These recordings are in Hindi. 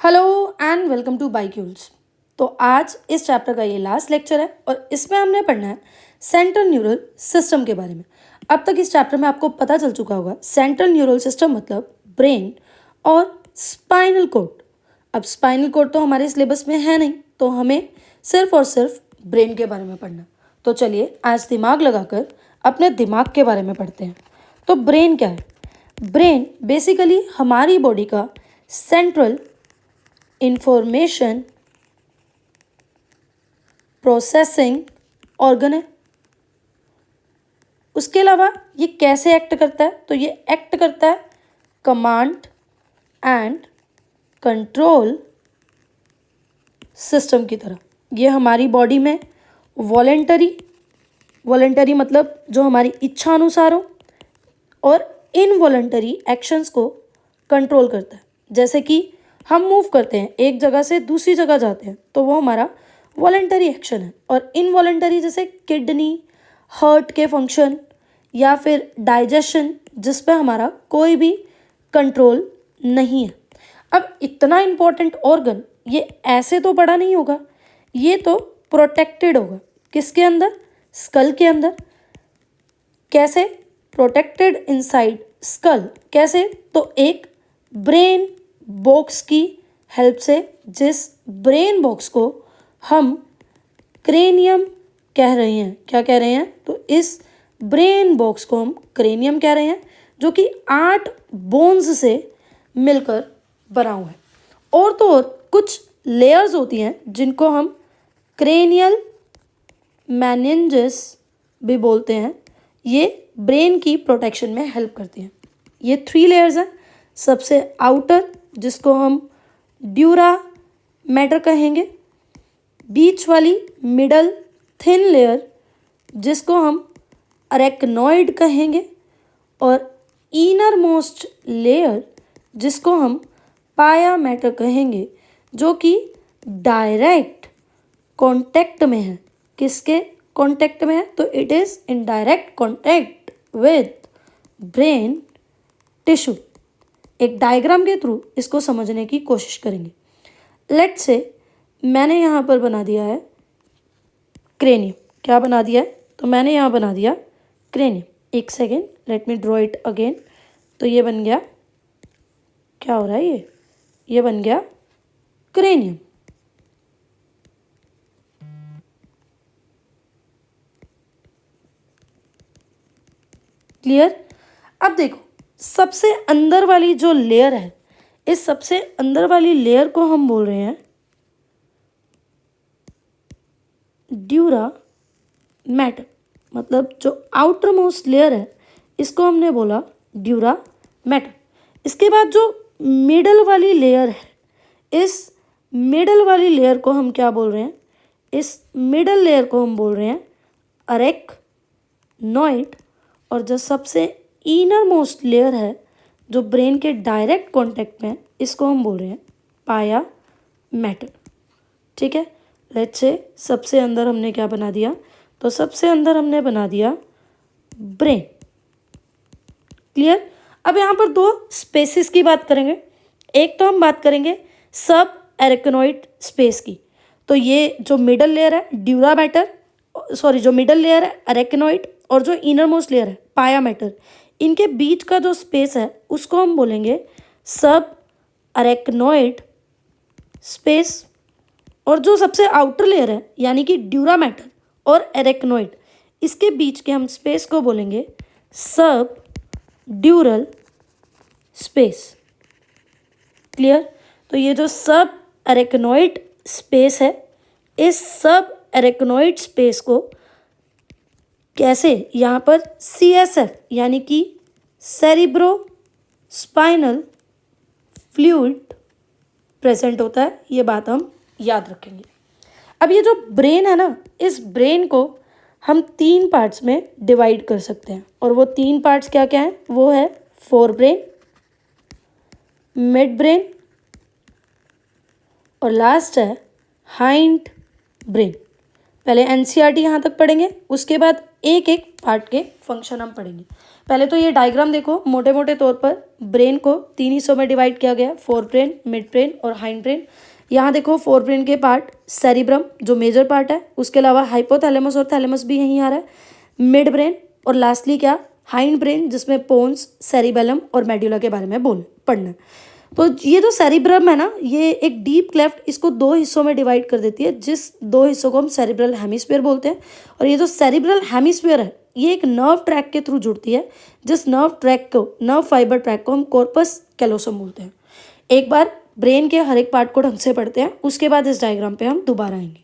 हेलो एंड वेलकम टू बाइक्यूल्स। तो आज इस चैप्टर का ये लास्ट लेक्चर है और इसमें हमने पढ़ना है सेंट्रल न्यूरल सिस्टम के बारे में। अब तक इस चैप्टर में आपको पता चल चुका होगा सेंट्रल न्यूरल सिस्टम मतलब ब्रेन और स्पाइनल कॉर्ड। अब स्पाइनल कॉर्ड तो हमारे सिलेबस में है नहीं, तो हमें सिर्फ और सिर्फ ब्रेन के बारे में पढ़ना। तो चलिए आज दिमाग लगाकर अपने दिमाग के बारे में पढ़ते हैं। तो ब्रेन क्या है? ब्रेन बेसिकली हमारी बॉडी का सेंट्रल इंफॉर्मेशन प्रोसेसिंग ऑर्गन है। उसके अलावा ये कैसे एक्ट करता है? तो ये एक्ट करता है कमांड एंड कंट्रोल सिस्टम की तरह। ये हमारी बॉडी में वॉलेंटरी मतलब जो हमारी इच्छा अनुसार हो, और इनवॉलेंटरी एक्शंस को कंट्रोल करता है। जैसे कि हम मूव करते हैं, एक जगह से दूसरी जगह जाते हैं, तो वो हमारा वॉलेंटरी एक्शन है। और इनवॉलेंटरी जैसे किडनी, हार्ट के फंक्शन या फिर डाइजेशन, जिस पे हमारा कोई भी कंट्रोल नहीं है। अब इतना इम्पोर्टेंट ऑर्गन ये ऐसे तो पड़ा नहीं होगा, ये तो प्रोटेक्टेड होगा। किसके अंदर? स्कल के अंदर। कैसे? Protected inside skull. कैसे? तो एक ब्रेन बॉक्स की हेल्प से, जिस ब्रेन बॉक्स को हम क्रेनियम कह रहे हैं। क्या कह रहे हैं? तो इस ब्रेन बॉक्स को हम क्रेनियम कह रहे हैं, जो कि 8 बोन्स से मिलकर बना हुआ है। और तो और कुछ लेयर्स होती हैं जिनको हम क्रेनियल मेनिंजेस भी बोलते हैं। ये ब्रेन की प्रोटेक्शन में हेल्प करती हैं। ये 3 लेयर्स हैं। सबसे आउटर, जिसको हम ड्यूरा मैटर कहेंगे, बीच वाली मिडल थिन लेयर जिसको हम अरेक्नॉइड कहेंगे, और इनर मोस्ट लेयर जिसको हम पाया मैटर कहेंगे, जो कि डायरेक्ट कांटेक्ट में है। किसके कांटेक्ट में है? तो it is in direct contact with brain tissue. एक डायग्राम के थ्रू इसको समझने की कोशिश करेंगे। लेट्स से मैंने यहाँ पर बना दिया है क्रेनियम। क्या बना दिया है? तो मैंने यहाँ बना दिया क्रेनियम। एक second, let me draw it again. तो ये बन गया, क्या हो रहा है ये बन गया क्रेनियम। क्लियर? अब देखो, सबसे अंदर वाली जो लेयर है, इस सबसे अंदर वाली लेयर को हम बोल रहे हैं ड्यूरा मैटर। मतलब जो आउटर मोस्ट लेयर है, इसको हमने बोला ड्यूरा मैटर। इसके बाद जो मिडल वाली लेयर है, इस मिडल वाली लेयर को हम क्या बोल रहे हैं? इस मिडल लेयर को हम बोल रहे हैं अरेक्नॉइड। और जो सबसे इनर मोस्ट लेयर है, जो ब्रेन के डायरेक्ट कांटेक्ट में है, इसको हम बोल रहे हैं पाया मैटर। ठीक है, लेट्स से सबसे अंदर हमने क्या बना दिया? तो सबसे अंदर हमने बना दिया ब्रेन। क्लियर? अब यहाँ पर 2 स्पेसिस की बात करेंगे। एक तो हम बात करेंगे सब एरेक्नॉइड स्पेस की। तो ये जो मिडल लेयर है ड्यूरा मैटर, सॉरी, जो मिडल लेयर है अरेक्नॉइड, और जो इनर मोस्ट लेयर है पाया मैटर, इनके बीच का जो स्पेस है उसको हम बोलेंगे सब अरेक्नॉइड स्पेस। और जो सबसे आउटर लेयर है यानी कि ड्यूरा मैटर और एरेक्नॉइड, इसके बीच के हम स्पेस को बोलेंगे सब ड्यूरल स्पेस। क्लियर? तो ये जो सब अरेक्नॉइड स्पेस है, इस सब अरेक्नॉइड स्पेस को कैसे, यहाँ पर CSF यानी कि सेरिब्रो स्पाइनल फ्लूइड प्रेजेंट होता है। ये बात हम याद रखेंगे। अब ये जो ब्रेन है ना, इस ब्रेन को हम 3 पार्ट्स में डिवाइड कर सकते हैं। और वो 3 पार्ट्स क्या क्या हैं? वो है फोर ब्रेन, मिड ब्रेन, और लास्ट है हाइंड ब्रेन। पहले NCERT यहाँ तक पढ़ेंगे, उसके बाद एक एक पार्ट के फंक्शन हम पढ़ेंगे। पहले तो ये डायग्राम देखो, मोटे मोटे तौर पर ब्रेन को 3 हिस्सों में डिवाइड किया गया, फोर ब्रेन, मिड ब्रेन और हाइंड ब्रेन। यहाँ देखो फोर ब्रेन के पार्ट सेरिब्रम जो मेजर पार्ट है, उसके अलावा हाइपोथैलेमस और थैलेमस भी यहीं आ रहा है, मिड ब्रेन और लास्टली क्या, हाइंड ब्रेन, जिसमें पोन्स, सेरिबेलम और मेडुला के बारे में पढ़ना है। तो ये जो सेरिब्रम है ना, ये एक डीप क्लेफ्ट इसको 2 हिस्सों में डिवाइड कर देती है, जिस 2 हिस्सों को हम सेरिब्रल हेमिस्फीयर बोलते हैं। और ये जो सेरिब्रल हेमिस्फीयर है, ये एक नर्व ट्रैक के थ्रू जुड़ती है, जिस नर्व फाइबर ट्रैक को हम कॉर्पस कैलोसम बोलते हैं। एक बार ब्रेन के हर एक पार्ट को ढंग से पढ़ते हैं, उसके बाद इस डायग्राम पे हम दोबारा आएंगे।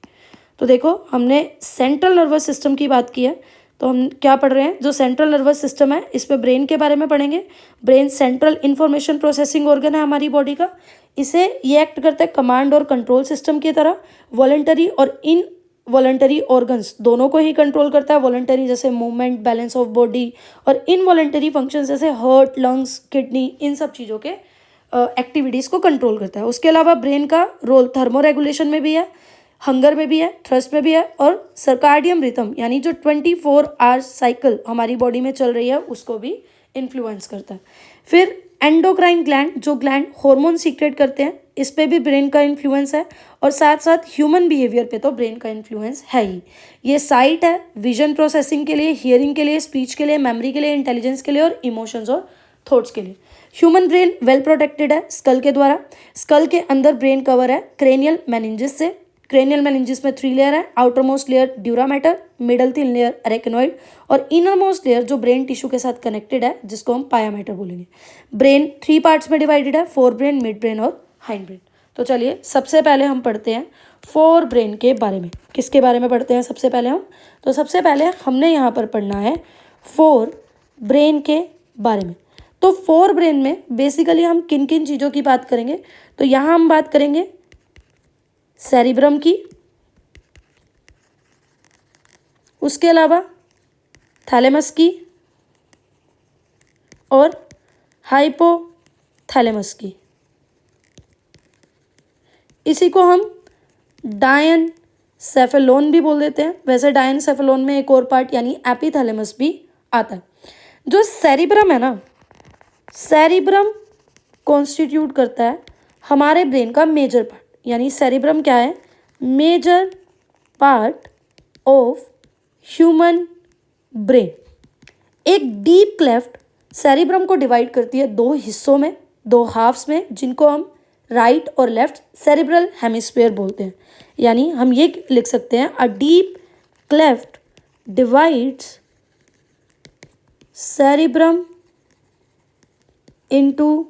तो देखो, हमने सेंट्रल नर्वस सिस्टम की बात की है, तो हम क्या पढ़ रहे हैं, जो सेंट्रल नर्वस सिस्टम है इसमें ब्रेन के बारे में पढ़ेंगे। Brain central information processing organ है हमारी बॉडी का। इसे ये एक्ट करता है कमांड और कंट्रोल सिस्टम की तरह। वॉलंटरी और इनवॉलंटरी ऑर्गन्स दोनों को ही कंट्रोल करता है। वॉलंटरी जैसे मूवमेंट, बैलेंस ऑफ बॉडी, और इनवॉलंटरी फंक्शंस जैसे हार्ट, लंग्स, किडनी, इन सब चीज़ों के एक्टिविटीज़ को कंट्रोल करता है। उसके अलावा ब्रेन का रोल थर्मो रेगुलेशन में भी है, हंगर में भी है, थ्रस्ट में भी है, और सर्काडियम रिथम यानी जो 24 आवर्स साइकिल हमारी बॉडी में चल रही है उसको भी इन्फ्लुएंस करता है। फिर एंडोक्राइन ग्लैंड, जो ग्लैंड हार्मोन सीक्रेट करते हैं, इस पे भी ब्रेन का इन्फ्लुएंस है। और साथ साथ ह्यूमन बिहेवियर पे तो ब्रेन का इन्फ्लुएंस है ही। ये साइट है विजन प्रोसेसिंग के लिए, हियरिंग के लिए, स्पीच के लिए, मेमोरी के लिए, इंटेलिजेंस के लिए और इमोशंस और थॉट्स के लिए। ह्यूमन ब्रेन वेल प्रोटेक्टेड है स्कल के द्वारा। स्कल के अंदर ब्रेन कवर है क्रेनियल मेनिंजिस से। क्रेनियल मेनिंजिस में 3 लेयर है, outermost layer dura mater, middle 3 layer arachnoid, और इनर मोस्ट लेयर जो ब्रेन टिश्यू के साथ कनेक्टेड है, जिसको हम पाया मैटर बोलेंगे। ब्रेन 3 पार्ट्स में डिवाइडेड है, फोर ब्रेन, मिड ब्रेन और हाइंड ब्रेन। तो चलिए सबसे पहले हम पढ़ते हैं फोर ब्रेन के बारे में। किसके बारे में पढ़ते हैं सबसे पहले हम? तो सबसे पहले हमने यहाँ पर पढ़ना है फोर ब्रेन के बारे में। तो फोर ब्रेन में बेसिकली हम किन किन चीज़ों की बात करेंगे? तो यहाँ हम बात करेंगे सेरिब्रम की, उसके अलावा थैलेमस की और हाइपोथैलेमस की। इसी को हम डायनसेफेलोन भी बोल देते हैं। वैसे डायनसेफेलोन में एक और पार्ट यानी एपिथैलेमस भी आता है। जो सेरिब्रम है ना, सेरिब्रम कॉन्स्टिट्यूट करता है हमारे ब्रेन का मेजर पार्ट। यानी सेरिब्रम क्या है? Major part of human brain. एक डीप क्लेफ्ट सेरिब्रम को डिवाइड करती है 2 हिस्सों में, 2 हाफ्स में, जिनको हम राइट और लेफ्ट सेरिब्रल हेमिस्फीयर बोलते हैं। यानी हम ये लिख सकते हैं, a deep cleft divides cerebrum into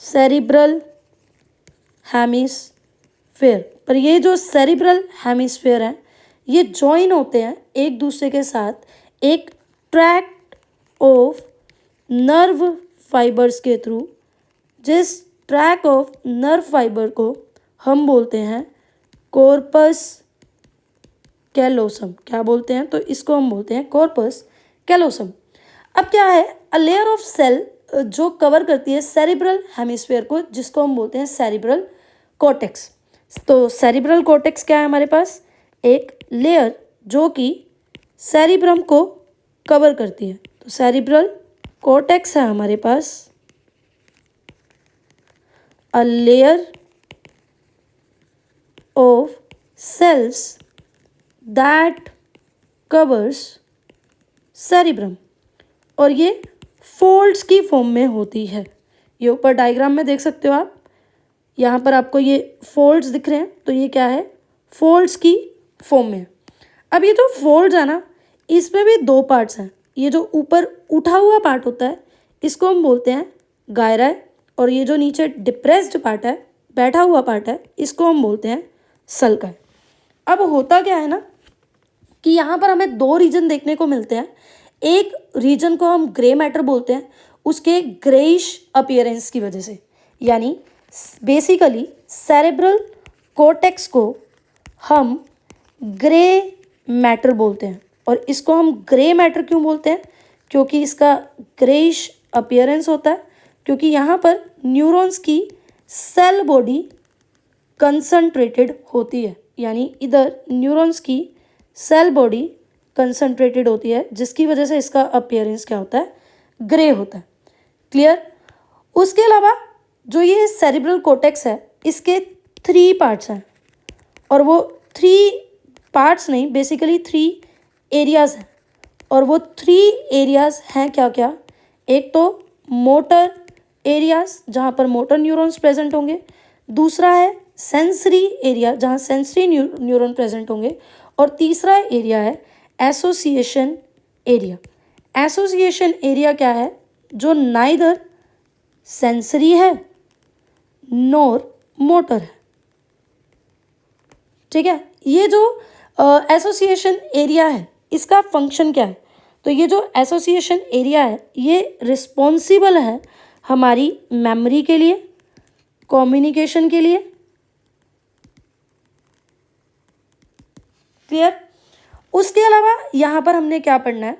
cerebral hemisphere. पर ये जो सेरिब्रल हेमिस्फीयर है, ये जॉइन होते हैं एक दूसरे के साथ एक ट्रैक्ट ऑफ नर्व फाइबर्स के थ्रू, जिस ट्रैक ऑफ नर्व फाइबर को हम बोलते हैं कॉर्पस कैलोसम। क्या बोलते हैं? तो इसको हम बोलते हैं कॉर्पस कैलोसम। अब क्या है? अ लेयर ऑफ सेल जो कवर करती है सेरिब्रल हेमिस्फीयर को, जिसको हम बोलते हैं सेरिब्रल कॉर्टेक्स। तो सेरिब्रल कॉर्टेक्स क्या है हमारे पास? एक लेयर जो कि सेरिब्रम को कवर करती है। तो सेरिब्रल कॉर्टेक्स है हमारे पास a layer of cells that covers cerebrum, और ये फोल्ड्स की फॉर्म में होती है। ये ऊपर डायग्राम में देख सकते हो आप, यहाँ पर आपको ये फोल्ड्स दिख रहे हैं, तो ये क्या है? फोल्ड्स की फॉर्म में। अब ये जो फोल्ड्स है ना, इसमें भी 2 पार्ट्स हैं। ये जो ऊपर उठा हुआ पार्ट होता है, इसको हम बोलते हैं गायरा, और ये जो नीचे डिप्रेस्ड पार्ट है, बैठा हुआ पार्ट है, इसको हम बोलते हैं सल्का। अब होता क्या है ना कि यहाँ पर हमें 2 रीजन देखने को मिलते हैं। एक रीजन को हम ग्रे मैटर बोलते हैं, उसके ग्रेइश अपीयरेंस की वजह से। यानी बेसिकली सेरेब्रल कॉर्टेक्स को हम ग्रे मैटर बोलते हैं। और इसको हम ग्रे मैटर क्यों बोलते हैं? क्योंकि इसका ग्रेइश अपीयरेंस होता है, क्योंकि यहाँ पर न्यूरॉन्स की सेल बॉडी कंसंट्रेटेड होती है। यानी इधर न्यूरॉन्स की सेल बॉडी कंसंट्रेटेड होती है, जिसकी वजह से इसका अपीयरेंस क्या होता है, ग्रे होता है। क्लियर। उसके अलावा जो ये सेरिब्रल कोर्टेक्स है, इसके 3 पार्ट्स हैं, और वो 3 पार्ट्स नहीं, बेसिकली 3 एरियाज़ हैं, और वो 3 एरियाज़ हैं क्या क्या। एक तो मोटर एरियाज, जहाँ पर मोटर न्यूरॉन्स प्रेजेंट होंगे। दूसरा है सेंसरी एरिया, जहाँ सेंसरी न्यूरॉन प्रेजेंट होंगे। और तीसरा एरिया है एसोसिएशन एरिया। एसोसिएशन एरिया क्या है, जो नाइदर सेंसरी है नोर मोटर है। ठीक है। ये जो एसोसिएशन एरिया है, इसका फंक्शन क्या है, तो ये जो एसोसिएशन एरिया है, ये रिस्पॉन्सिबल है हमारी मेमोरी के लिए, कम्युनिकेशन के लिए। क्लियर। उसके अलावा यहाँ पर हमने क्या पढ़ना है,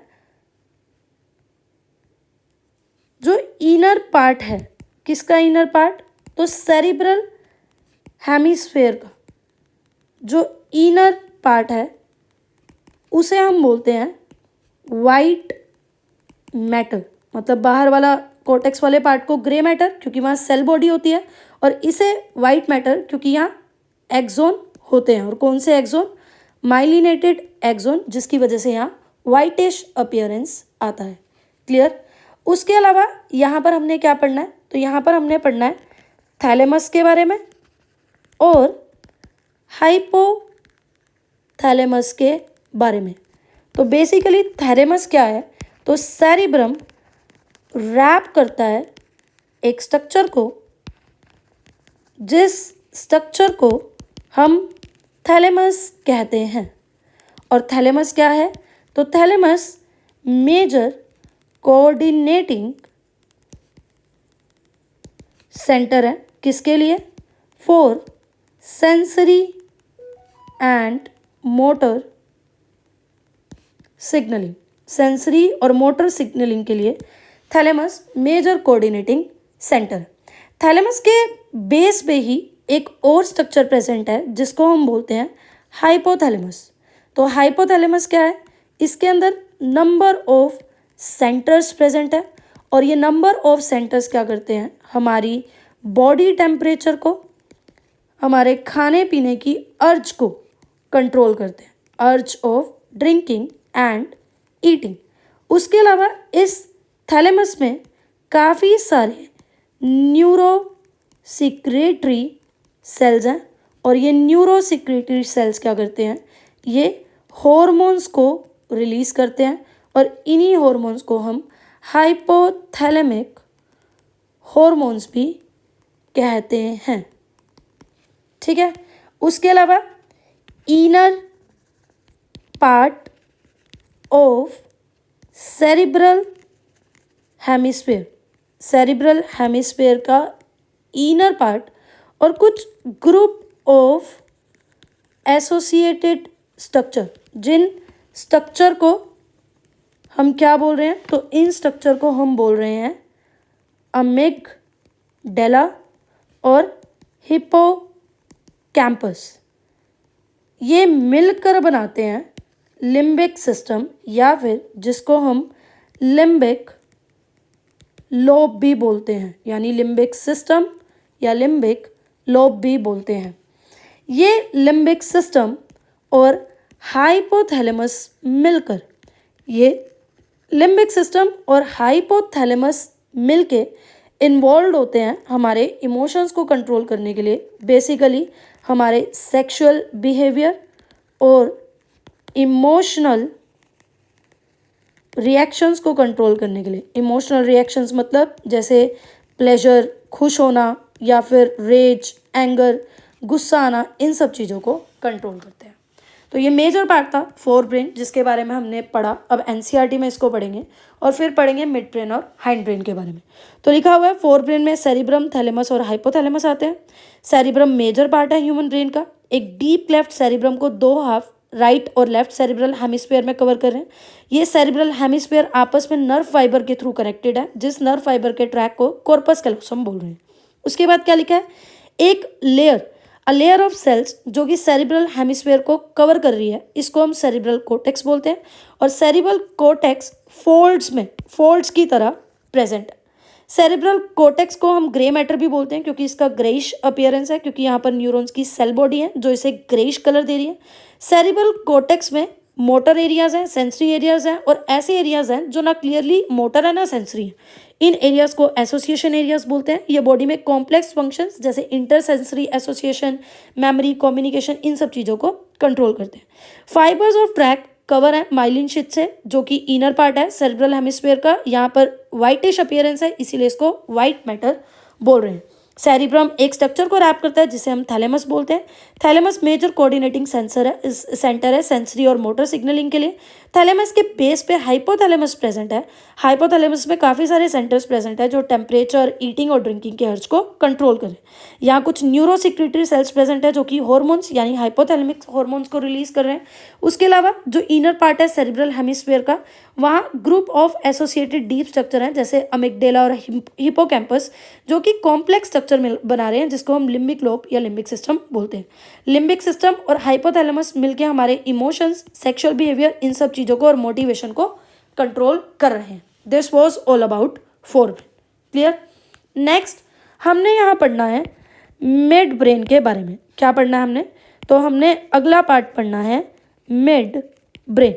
जो इनर पार्ट है, किसका इनर पार्ट, तो सेरिब्रल हेमिस्फेयर का जो इनर पार्ट है, उसे हम बोलते हैं वाइट मैटर। मतलब बाहर वाला कोर्टेक्स वाले पार्ट को ग्रे मैटर, क्योंकि वहाँ सेल बॉडी होती है, और इसे वाइट मैटर क्योंकि यहाँ एक्सोन होते हैं। और कौन से एक्सोन, माइलिनेटेड एक्सोन, जिसकी वजह से यहाँ वाइटिश अपीयरेंस आता है। क्लियर। उसके अलावा यहाँ पर हमने क्या पढ़ना है, तो यहाँ पर हमने पढ़ना है थैलेमस के बारे में और हाइपोथैलेमस के बारे में। तो बेसिकली थैलेमस क्या है, तो सेरिब्रम रैप करता है एक स्ट्रक्चर को, जिस स्ट्रक्चर को हम थैलेमस कहते हैं। और थैलेमस क्या है, तो थैलेमस मेजर कोऑर्डिनेटिंग सेंटर है, किसके लिए, for sensory and motor signalling. Sensory और मोटर सिग्नलिंग के लिए thalamus major coordinating centre. Thalamus के बेस पे ही एक और स्ट्रक्चर प्रेजेंट है, जिसको हम बोलते हैं हाइपोथैलेमस। तो हाइपोथैलेमस क्या है, इसके अंदर नंबर ऑफ सेंटर्स प्रेजेंट है, और ये नंबर ऑफ सेंटर्स क्या करते हैं, हमारी बॉडी टेम्परेचर को, हमारे खाने पीने की अर्ज को कंट्रोल करते हैं, अर्ज ऑफ ड्रिंकिंग एंड ईटिंग। उसके अलावा इस थैलेमस में काफ़ी सारे न्यूरोसिक्रेटरी सेल्स हैं, और ये न्यूरोसिक्रेटरी सेल्स क्या करते हैं, ये हॉर्मोन्स को रिलीज़ करते हैं, और इन्हीं हॉर्मोन्स को हम हाइपोथैलेमिक हॉर्मोन्स भी कहते हैं। ठीक है। उसके अलावा inner part of cerebral hemisphere, cerebral hemisphere का इनर पार्ट और कुछ ग्रुप ऑफ एसोसिएटेड स्ट्रक्चर, जिन स्ट्रक्चर को हम क्या बोल रहे हैं, तो इन स्ट्रक्चर को हम बोल रहे हैं अमिगडाला और हिप्पोकैम्पस। ये मिलकर बनाते हैं लिम्बिक सिस्टम, या फिर जिसको हम लिम्बिक लोब भी बोलते हैं, यानी लिम्बिक सिस्टम या लिम्बिक लोब भी बोलते हैं। ये लिम्बिक सिस्टम और हाइपोथैलेमस मिलकर, ये लिम्बिक सिस्टम और हाइपोथैलेमस मिलके इन्वॉल्व होते हैं हमारे इमोशंस को कंट्रोल करने के लिए, बेसिकली हमारे सेक्सुअल बिहेवियर और इमोशनल रिएक्शंस को कंट्रोल करने के लिए। इमोशनल रिएक्शंस मतलब जैसे प्लेजर, खुश होना, या फिर रेज, एंगर, गुस्सा आना, इन सब चीज़ों को कंट्रोल करते हैं। तो ये मेजर पार्ट था फोर ब्रेन, जिसके बारे में हमने पढ़ा। अब एनसीईआरटी में इसको पढ़ेंगे, और फिर पढ़ेंगे मिड ब्रेन और हाइंड ब्रेन के बारे में। तो लिखा हुआ है फोर ब्रेन में सेरिब्रम, थैलेमस और हाइपोथैलेमस आते हैं। सेरिब्रम मेजर पार्ट है ह्यूमन ब्रेन का। एक डीप क्लेफ्ट सेरिब्रम को 2 हाफ राइट और लेफ्ट सेरिब्रल हेमिस्फीयर में कवर कर रहे हैं। ये सेरिब्रल हेमिस्फीयर आपस में नर्व फाइबर के थ्रू कनेक्टेड है, जिस नर्व फाइबर के ट्रैक को कॉर्पस कैलोसम बोल रहे हैं। उसके बाद क्या लिखा है, एक layer uh layer of cells जो कि सेरिब्रल हेमिस्फीयर को कवर कर रही है, इसको हम सेरिब्रल कोर्टेक्स बोलते हैं। और सेरिब्रल कोर्टेक्स फोल्ड्स की तरह प्रेजेंट है। सेरिब्रल कोर्टेक्स को हम ग्रे मैटर भी बोलते हैं क्योंकि इसका ग्रेइश अपीयरेंस है, क्योंकि यहाँ पर न्यूरॉन्स की सेल बॉडी है जो इसे ग्रेइश कलर दे रही है। सेरिब्रल कोर्टेक्स में मोटर एरियाज हैं, सेंसरी एरियाज हैं और ऐसे एरियाज हैं जो ना क्लियरली मोटर है ना सेंसरी है। इन एरियाज को एसोसिएशन एरियाज बोलते हैं। ये बॉडी में कॉम्प्लेक्स फंक्शंस जैसे इंटरसेंसरी एसोसिएशन, मेमोरी, कम्युनिकेशन, इन सब चीज़ों को कंट्रोल करते हैं। फाइबर्स ऑफ ट्रैक कवर है माइलिन शीथ से, जो कि इनर पार्ट है सेरिब्रल हेमिस्फीयर का। यहाँ पर वाइटिश अपीयरेंस है, इसीलिए इसको वाइट मैटर बोल रहे हैं। सेरिब्रम एक स्ट्रक्चर को रैप करता है जिसे हम थैलेमस बोलते हैं। थैलेमस मेजर कोऑर्डिनेटिंग सेंटर है सेंसरी और मोटर सिग्नलिंग के लिए। थैलेमस के बेस पे हाइपोथैलेमस प्रेजेंट है। हाइपोथैलेमस में काफ़ी सारे सेंटर्स प्रेजेंट है जो टेम्परेचर, ईटिंग और ड्रिंकिंग के अर्ज को कंट्रोल करें। यहाँ कुछ न्यूरोसिक्रेटरी सेल्स प्रेजेंट है जो कि हॉर्मोन्स यानी हाइपोथैलेमिक हॉर्मोन्स को रिलीज कर रहे हैं। उसके अलावा जो इनर पार्ट है सेरिब्रल हेमिस्फीयर का, वहाँ group of associated deep structure हैं जैसे अमिगडेला और हिपोकैम्पस, जो कि कॉम्प्लेक्स स्ट्रक्चर बना रहे हैं जिसको हम लिम्बिक लोब या लिम्बिक सिस्टम बोलते हैं। लिम्बिक सिस्टम और हाइपोथैलेमस मिलकर हमारे इमोशंस, सेक्सुअल बिहेवियर, इन सब चीज़ों को और मोटिवेशन को कंट्रोल कर रहे हैं। This was all about forebrain. Clear. Next हमने यहाँ पढ़ना है मिड ब्रेन के बारे में। क्या पढ़ना है हमने? तो हमने अगला पार्ट पढ़ना है मिड ब्रेन।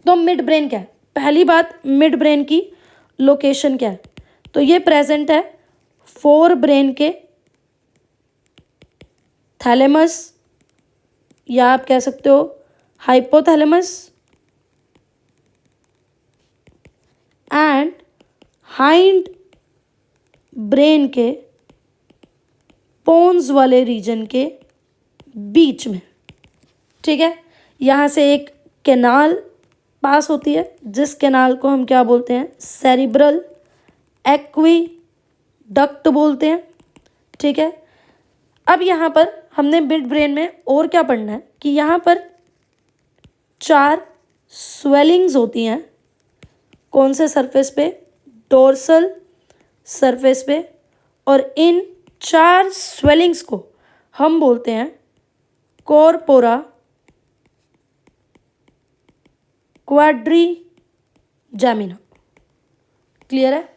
तो मिड ब्रेन क्या है? पहली बात, मिड ब्रेन की लोकेशन क्या है? तो ये प्रेजेंट है फोर ब्रेन के थैलेमस, या आप कह सकते हो हाइपोथैलेमस एंड हाइंड ब्रेन के पोन्स वाले रीजन के बीच में। ठीक है। यहाँ से एक कैनाल पास होती है जिस कैनाल को हम क्या बोलते हैं? सेरिब्रल एक्वीडक्ट बोलते हैं। ठीक है। अब यहाँ पर हमने मिड ब्रेन में और क्या पढ़ना है कि यहाँ पर 4 स्वेलिंग्स होती हैं। कौन से सरफेस पे? डोर्सल सरफेस पे। और इन 4 स्वेलिंग्स को हम बोलते हैं कॉर्पोरा क्वाड्रिजेमिना। क्लियर है?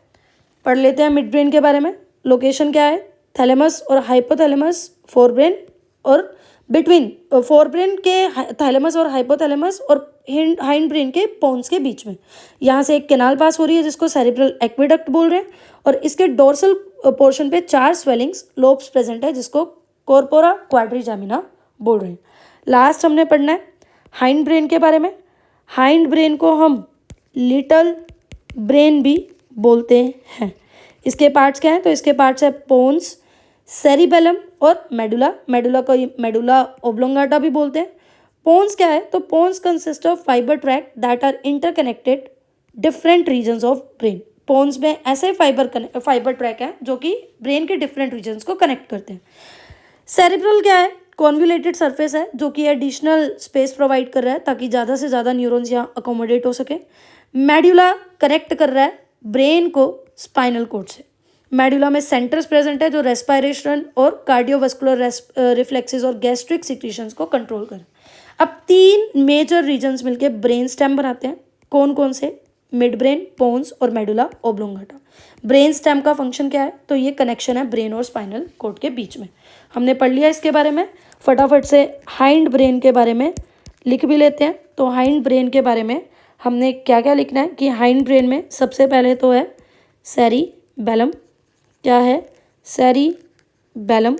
पढ़ लेते हैं मिड ब्रेन के बारे में। लोकेशन क्या है? थैलेमस और हाइपोथैलेमस, फोर ब्रेन, और बिटवीन फोर ब्रेन के थैलेमस और हाइपोथैलेमस और हाइंड ब्रेन के पोन्स के बीच में यहाँ से एक कैनाल पास हो रही है जिसको सेरिब्रल एक्वेडक्ट बोल रहे हैं। और इसके डोर्सल पोर्शन पे 4 स्वेलिंग्स लोब्स प्रेजेंट है जिसको कॉर्पोरा क्वाड्रिजेमिना बोल रहे हैं। लास्ट हमने पढ़ना है हाइंड ब्रेन के बारे में। हाइंड ब्रेन को हम लिटल ब्रेन भी बोलते हैं। इसके पार्ट्स क्या हैं? तो इसके पार्ट्स है पोन्स, सेरिबेलम और मेडुला। मेडुला को मेडुला ओब्लोंगाटा भी बोलते हैं। पोन्स क्या है? तो pons consist of fibre track that are interconnected different regions of brain. Pons में ऐसे फाइबर ट्रैक हैं जो कि ब्रेन के डिफरेंट रीजन्स को कनेक्ट करते हैं। सेरिब्रल क्या है? कॉन्वुलेटेड सरफेस है जो कि एडिशनल स्पेस प्रोवाइड कर रहा है ताकि ज़्यादा से ज़्यादा न्यूरॉन्स यहाँ अकोमोडेट हो सके। मेडुला कनेक्ट कर रहा है ब्रेन को स्पाइनल कॉर्ड से। मेडुला में सेंटर्स प्रेजेंट है जो रेस्पिरेशन और कार्डियोवास्कुलर रिफ्लेक्सेस और गैस्ट्रिक सिक्रीशंस को कंट्रोल करें। अब 3 मेजर रीजन्स मिलके ब्रेन स्टेम बनाते हैं। कौन कौन से? मिड ब्रेन, पोन्स और मेडुला ओब्लोंगाटा। ब्रेन स्टेम का फंक्शन क्या है? तो ये कनेक्शन है ब्रेन और स्पाइनल कॉर्ड के बीच में। हमने पढ़ लिया इसके बारे में। फटाफट से हाइंड ब्रेन के बारे में लिख भी लेते हैं। तो हाइंड ब्रेन के बारे में हमने क्या क्या लिखना है कि हाइंड ब्रेन में सबसे पहले तो है सेरिबेलम। क्या है? सेरिबेलम।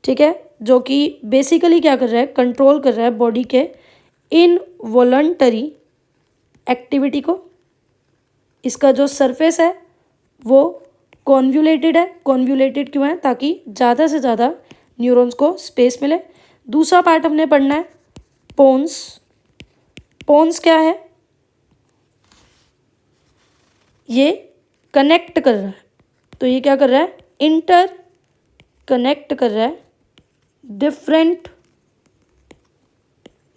ठीक है। जो कि बेसिकली क्या कर रहा है? कंट्रोल कर रहा है बॉडी के इनवॉलंटरी एक्टिविटी को। इसका जो सरफेस है वो कॉन्वुलेटेड है। कॉन्वुलेटेड क्यों है? ताकि ज़्यादा से ज़्यादा न्यूरॉन्स को स्पेस मिले। दूसरा पार्ट हमने पढ़ना है पोन्स। पोन्स क्या है? ये कनेक्ट कर रहा है। तो ये क्या कर रहा है? इंटर कनेक्ट कर रहा है डिफरेंट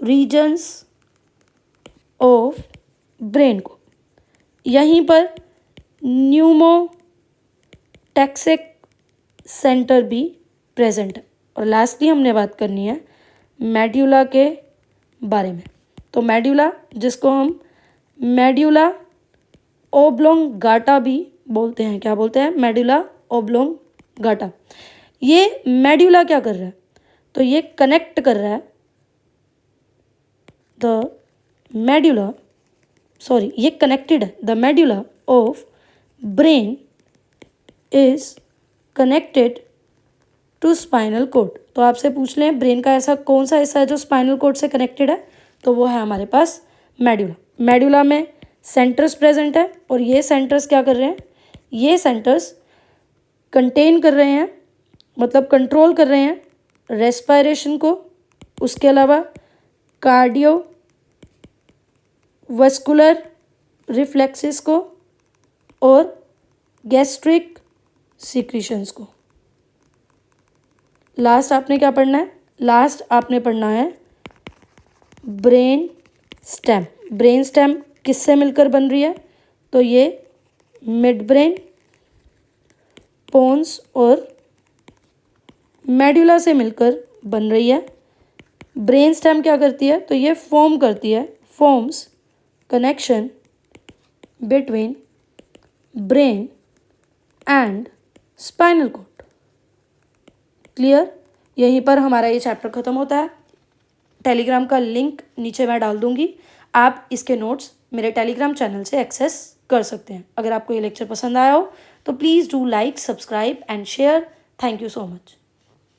रीजन्स ऑफ ब्रेन को। यहीं पर न्यूमोटैक्सिक सेंटर भी प्रेजेंट है। और लास्टली हमने बात करनी है मेड्यूला के बारे में। तो मेड्यूला, जिसको हम मेड्यूला ओब्लोंगाटा भी बोलते हैं, क्या बोलते हैं? Medulla oblongata. ये मेड्यूला क्या कर रहा है? तो ये कनेक्ट कर रहा है ये कनेक्टेड है। The medulla of brain is connected to spinal cord. तो आपसे पूछ लें ब्रेन का ऐसा कौन सा हिस्सा है जो स्पाइनल कोड से कनेक्टेड है, तो वो है हमारे पास मेड्यूला। मेड्यूला में सेंटर्स प्रेजेंट है और ये सेंटर्स क्या कर रहे हैं? ये सेंटर्स कंटेन कर रहे हैं, मतलब कंट्रोल कर रहे हैं रेस्पायरेशन को, उसके अलावा कार्डियो वस्कुलर रिफ्लेक्सेस को और गैस्ट्रिक सीक्रेशंस को। लास्ट आपने क्या पढ़ना है? लास्ट आपने पढ़ना है ब्रेन स्टेम। ब्रेन स्टेम किससे मिलकर बन रही है? तो ये मिड ब्रेन, पोन्स और मेड्यूला से मिलकर बन रही है। ब्रेन स्टेम क्या करती है? तो ये फॉर्म करती है, forms connection between brain and spinal cord. Clear? यहीं पर हमारा ये चैप्टर ख़त्म होता है। टेलीग्राम का लिंक नीचे मैं डाल दूंगी, आप इसके नोट्स मेरे टेलीग्राम चैनल से एक्सेस कर सकते हैं। अगर आपको ये लेक्चर पसंद आया हो तो please do like, subscribe and share. Thank you so much.